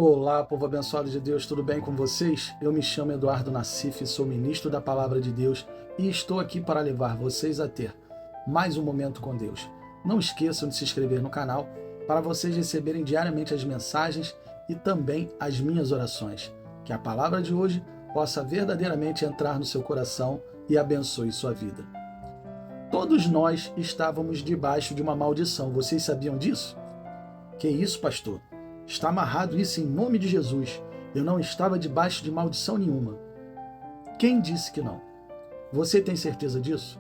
Olá, povo abençoado de Deus, tudo bem com vocês? Eu me chamo Eduardo Nassif, sou ministro da Palavra de Deus e estou aqui para levar vocês a ter mais um momento com Deus. Não esqueçam de se inscrever no canal para vocês receberem diariamente as mensagens e também as minhas orações. Que a palavra de hoje possa verdadeiramente entrar no seu coração e abençoe sua vida. Todos nós estávamos debaixo de uma maldição, vocês sabiam disso? Que isso, pastor? Está amarrado isso em nome de Jesus. Eu não estava debaixo de maldição nenhuma. Quem disse que não? Você tem certeza disso?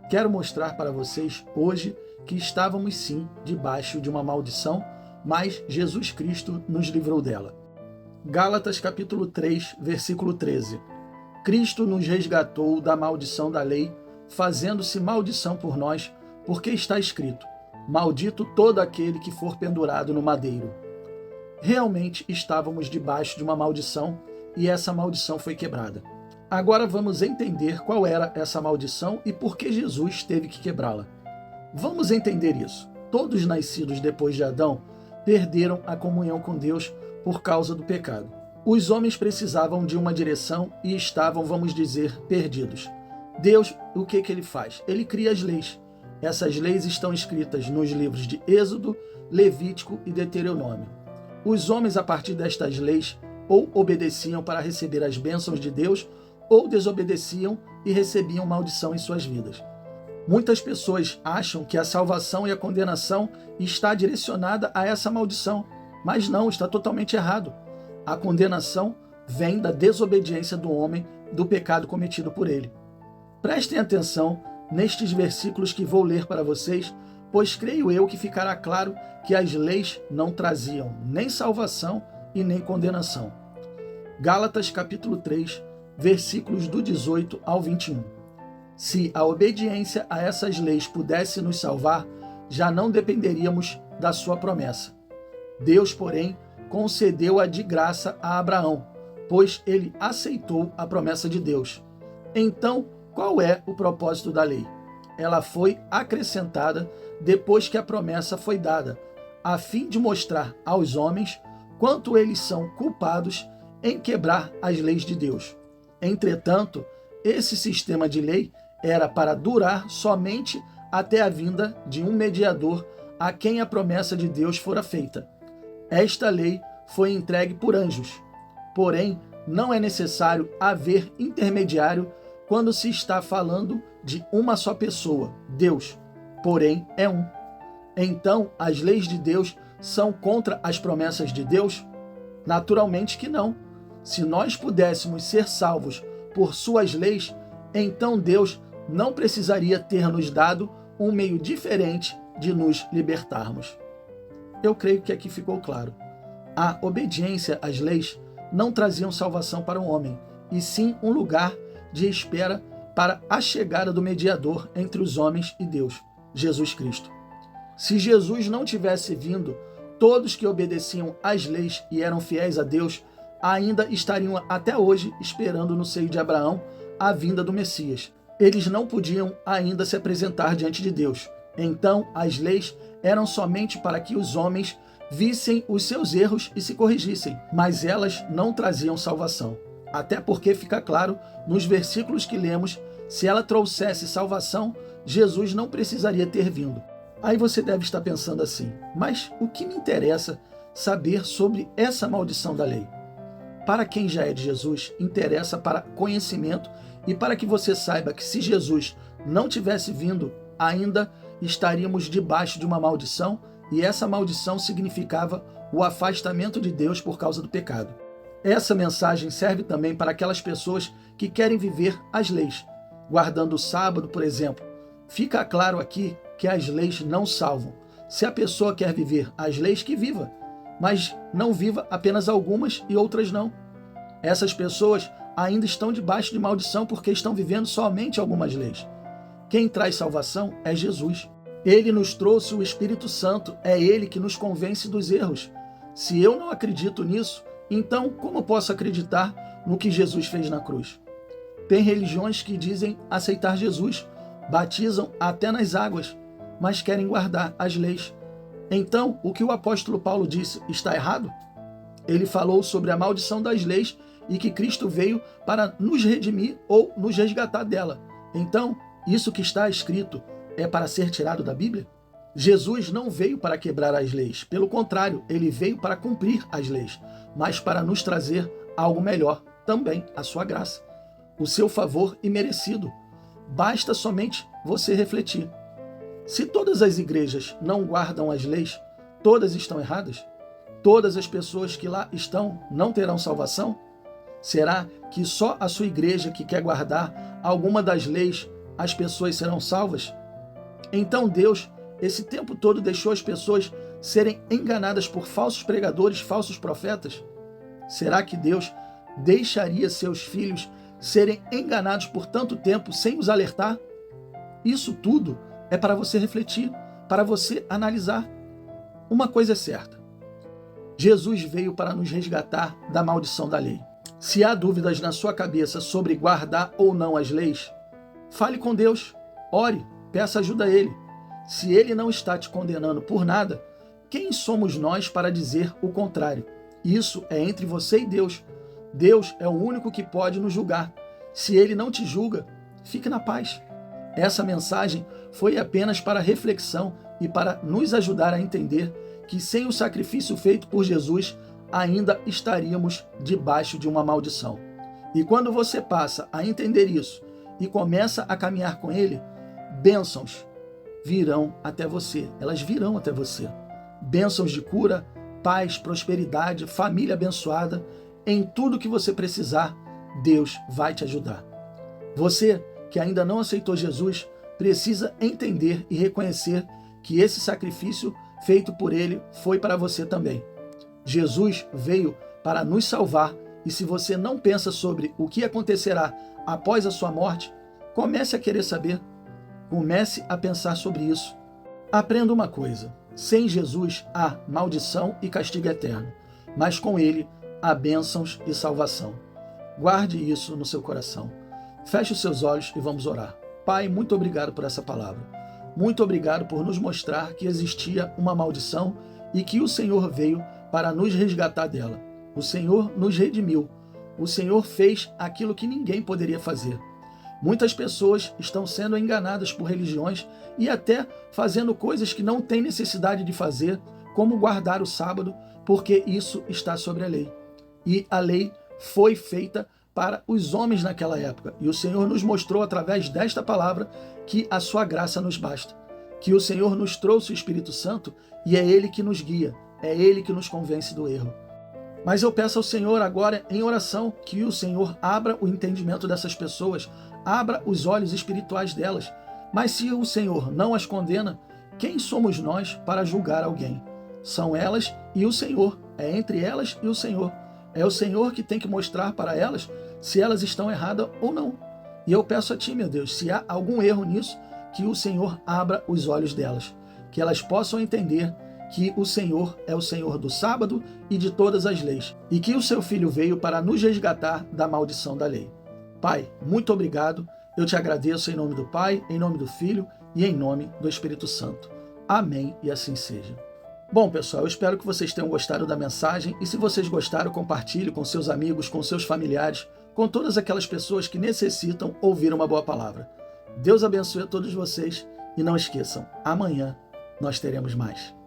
Quero mostrar para vocês hoje que estávamos sim debaixo de uma maldição, mas Jesus Cristo nos livrou dela. Gálatas capítulo 3, versículo 13. Cristo nos resgatou da maldição da lei, fazendo-se maldição por nós, porque está escrito: maldito todo aquele que for pendurado no madeiro. Realmente estávamos debaixo de uma maldição e essa maldição foi quebrada. Agora vamos entender qual era essa maldição e por que Jesus teve que quebrá-la. Vamos entender isso. Todos nascidos depois de Adão perderam a comunhão com Deus por causa do pecado. Os homens precisavam de uma direção e estavam, vamos dizer, perdidos. Deus, o que ele faz? Ele cria as leis. Essas leis estão escritas nos livros de Êxodo, Levítico e Deuteronômio. Os homens, a partir destas leis, ou obedeciam para receber as bênçãos de Deus, ou desobedeciam e recebiam maldição em suas vidas. Muitas pessoas acham que a salvação e a condenação está direcionada a essa maldição, mas não, está totalmente errado. A condenação vem da desobediência do homem, do pecado cometido por ele. Prestem atenção nestes versículos que vou ler para vocês, pois creio eu que ficará claro que as leis não traziam nem salvação e nem condenação. Gálatas capítulo 3, versículos do 18 ao 21. Se a obediência a essas leis pudesse nos salvar, já não dependeríamos da sua promessa. Deus, porém, concedeu-a de graça a Abraão, pois ele aceitou a promessa de Deus. Então, qual é o propósito da lei? Ela foi acrescentada depois que a promessa foi dada, a fim de mostrar aos homens quanto eles são culpados em quebrar as leis de Deus. Entretanto, esse sistema de lei era para durar somente até a vinda de um mediador a quem a promessa de Deus fora feita. Esta lei foi entregue por anjos. Porém, não é necessário haver intermediário quando se está falando de uma só pessoa, Deus, porém é um. Então, as leis de Deus são contra as promessas de Deus? Naturalmente que não. Se nós pudéssemos ser salvos por suas leis, então Deus não precisaria ter nos dado um meio diferente de nos libertarmos. Eu creio que aqui ficou claro. A obediência às leis não traziam salvação para o homem, e sim um lugar de espera para a chegada do mediador entre os homens e Deus, Jesus Cristo. Se Jesus não tivesse vindo, todos que obedeciam às leis e eram fiéis a Deus ainda estariam até hoje esperando no seio de Abraão a vinda do Messias. Eles não podiam ainda se apresentar diante de Deus. Então, as leis eram somente para que os homens vissem os seus erros e se corrigissem, mas elas não traziam salvação. Até porque fica claro nos versículos que lemos, se ela trouxesse salvação, Jesus não precisaria ter vindo. Aí você deve estar pensando assim, mas o que me interessa saber sobre essa maldição da lei? Para quem já é de Jesus, interessa para conhecimento e para que você saiba que se Jesus não tivesse vindo, ainda estaríamos debaixo de uma maldição, e essa maldição significava o afastamento de Deus por causa do pecado. Essa mensagem serve também para aquelas pessoas que querem viver as leis, guardando o sábado, por exemplo. Fica claro aqui que as leis não salvam. Se a pessoa quer viver as leis, que viva, mas não viva apenas algumas e outras não. Essas pessoas ainda estão debaixo de maldição porque estão vivendo somente algumas leis. Quem traz salvação é Jesus. Ele nos trouxe o Espírito Santo, é ele que nos convence dos erros. Se eu não acredito nisso, então como posso acreditar no que Jesus fez na cruz? Tem religiões que dizem aceitar Jesus, batizam até nas águas, mas querem guardar as leis. Então, o que o apóstolo Paulo disse está errado? ele falou sobre a maldição das leis e que Cristo veio para nos redimir ou nos resgatar dela. Então, isso que está escrito é para ser tirado da Bíblia? Jesus não veio para quebrar as leis, pelo contrário, ele veio para cumprir as leis, mas para nos trazer algo melhor, também a sua graça, o seu favor imerecido. Basta somente você refletir. Se todas as igrejas não guardam as leis, todas estão erradas? Todas as pessoas que lá estão não terão salvação? Será que só a sua igreja que quer guardar alguma das leis, as pessoas serão salvas? Então Deus, esse tempo todo, deixou as pessoas serem enganadas por falsos pregadores, falsos profetas? Será que Deus deixaria seus filhos serem enganados por tanto tempo sem os alertar? Isso tudo é para você refletir, para você analisar. Uma coisa é certa: Jesus veio para nos resgatar da maldição da lei. Se há dúvidas na sua cabeça sobre guardar ou não as leis, fale com Deus, ore, peça ajuda a Ele. Se Ele não está te condenando por nada, quem somos nós para dizer o contrário? Isso é entre você e Deus. Deus é o único que pode nos julgar. Se Ele não te julga, fique na paz. Essa mensagem foi apenas para reflexão e para nos ajudar a entender que sem o sacrifício feito por Jesus, ainda estaríamos debaixo de uma maldição. E quando você passa a entender isso e começa a caminhar com Ele, bênçãos virão até você. Elas virão até você. Bênçãos de cura, paz, prosperidade, família abençoada. Em tudo que você precisar, Deus vai te ajudar. Você que ainda não aceitou Jesus, precisa entender e reconhecer que esse sacrifício feito por Ele foi para você também. Jesus veio para nos salvar, e se você não pensa sobre o que acontecerá após a sua morte, comece a querer saber. Comece a pensar sobre isso. Aprenda uma coisa: sem Jesus há maldição e castigo eterno, mas com Ele há bênçãos e salvação. Guarde isso no seu coração. Feche os seus olhos e vamos orar. Pai, muito obrigado por essa palavra. Muito obrigado por nos mostrar que existia uma maldição e que o Senhor veio para nos resgatar dela. O Senhor nos redimiu. O Senhor fez aquilo que ninguém poderia fazer. Muitas pessoas estão sendo enganadas por religiões e até fazendo coisas que não têm necessidade de fazer, como guardar o sábado, porque isso está sobre a lei. E a lei foi feita para os homens naquela época. E o Senhor nos mostrou através desta palavra que a sua graça nos basta. Que o Senhor nos trouxe o Espírito Santo e é Ele que nos guia, é Ele que nos convence do erro. Mas eu peço ao Senhor agora em oração que o Senhor abra o entendimento dessas pessoas, abra os olhos espirituais delas. Mas se o Senhor não as condena, quem somos nós para julgar alguém? São elas e o Senhor, é entre elas e o Senhor. É o Senhor que tem que mostrar para elas se elas estão erradas ou não. E eu peço a Ti, meu Deus, se há algum erro nisso, que o Senhor abra os olhos delas, que elas possam entender que o Senhor é o Senhor do sábado e de todas as leis, e que o Seu Filho veio para nos resgatar da maldição da lei. Pai, muito obrigado. Eu te agradeço em nome do Pai, em nome do Filho e em nome do Espírito Santo. Amém e assim seja. Bom, pessoal, eu espero que vocês tenham gostado da mensagem e se vocês gostaram, compartilhe com seus amigos, com seus familiares, com todas aquelas pessoas que necessitam ouvir uma boa palavra. Deus abençoe a todos vocês e não esqueçam, amanhã nós teremos mais.